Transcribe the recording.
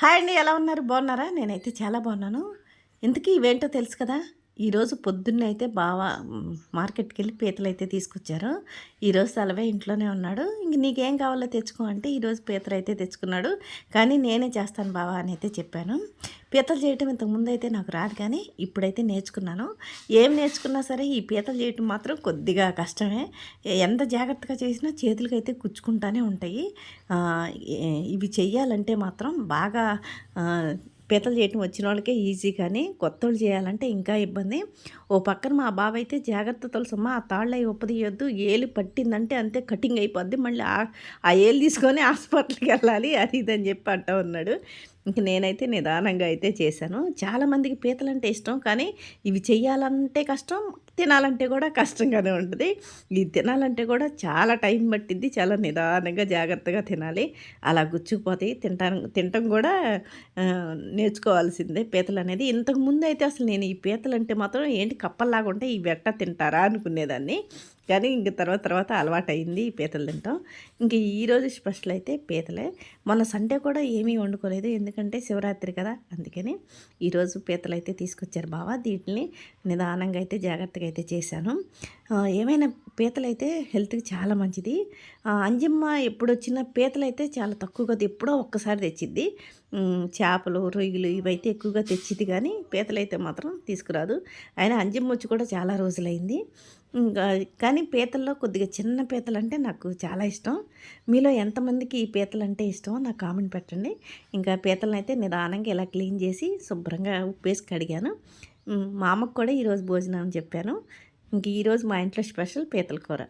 Hi అండి, ఎలా ఉన్నారు? బాగున్నారా? నేనైతే చాలా బాగున్నాను. ఇంతకీ ఇవేంటో తెలుసు కదా! ఈరోజు పొద్దున్నే అయితే బావ మార్కెట్‌కెళ్ళి పీతలైతే తీసుకొచ్చారు. ఈరోజు సెలవే, ఇంట్లోనే ఉన్నాడు. ఇంక నీకేం కావాలో తెచ్చుకో అంటే ఈరోజు పీతలైతే తెచ్చుకున్నాడు. కానీ నేనే చేస్తాను బావ అని అయితే చెప్పాను. పీతలు చేయటం ఇంతకుముందైతే నాకు రాదు, కానీ ఇప్పుడైతే నేర్చుకున్నాను. ఏం నేర్చుకున్నా సరే ఈ పీతలు చేయటం మాత్రం కొద్దిగా కష్టమే. ఎంత జాగ్రత్తగా చేసినా చేతులకైతే గుచ్చుకుంటానే ఉంటాయి. ఆహ్, ఇవి చెయ్యాలంటే మాత్రం బాగా పీతలు చేయటం వచ్చిన వాళ్ళకే ఈజీ, కానీ కొత్తోళ్ళు చేయాలంటే ఇంకా ఇబ్బంది. ఓ పక్కన మా బావ అయితే జాగ్రత్త తలుసమ్మ, ఆ తాళ్ళు అవి ఉప్పదీయొద్దు, ఏలు పట్టిందంటే అంతే కటింగ్ అయిపోద్ది, మళ్ళీ ఆ ఏలు తీసుకొని హాస్పిటల్కి వెళ్ళాలి అది ఇది అని చెప్పి అంటూ ఉన్నాడు. ఇంక నేనైతే నిదానంగా అయితే చేశాను. చాలామందికి పీతలంటే ఇష్టం, కానీ ఇవి చెయ్యాలంటే కష్టం, తినాలంటే కూడా కష్టంగానే ఉంటుంది. ఇది తినాలంటే కూడా చాలా టైం పట్టిద్ది, చాలా నిదానంగా జాగ్రత్తగా తినాలి. అలా గుచ్చుకుపోతాయి. తినటం కూడా నేర్చుకోవాల్సిందే పీతలనేది. ఇంతకుముందు అయితే అసలు నేను ఈ పీతలంటే మాత్రం ఏంటి కప్పల్లాగా ఉంటాయి, ఇవి ఎట్టా తింటారా అనుకునేదాన్ని. కానీ ఇంక తర్వాత అలవాటయింది ఈ పీతలు తింటాం. ఇంక ఈరోజు స్పెషల్ అయితే పీతలే. మొన్న సండే కూడా ఏమీ వండుకోలేదు, ఎందుకంటే శివరాత్రి కదా, అందుకని ఈరోజు పీతలైతే తీసుకొచ్చారు బావ. వీటిని నిదానంగా అయితే జాగ్రత్తగా అయితే చేశాను. ఏమైనా పీతలైతే హెల్త్‌కి చాలా మంచిది. అంజమ్మ ఎప్పుడొచ్చినా పీతలైతే చాలా తక్కువగా ఎప్పుడో ఒక్కసారి తెచ్చిద్ది. చేపలు, రొయ్యలు ఇవైతే ఎక్కువగా తెచ్చిద్ది, కానీ పీతలైతే మాత్రం తీసుకురాదు. అయినా అంజమ్మ వచ్చి కూడా చాలా రోజులైంది. ఇంకా కానీ పీతల్లో కొద్దిగా చిన్న పీతలంటే నాకు చాలా ఇష్టం. మీలో ఎంతమందికి ఈ పీతలంటే ఇష్టమో నాకు కామెంట్ పెట్టండి. ఇంకా పీతలనైతే నిదానంగా ఇలా క్లీన్ చేసి శుభ్రంగా ఉప్పేసి కడిగాను. మా అమ్మకు కూడా ఈరోజు భోజనం చెప్పాను. ఇంక ఈరోజు మా ఇంట్లో స్పెషల్ పీతల కూర.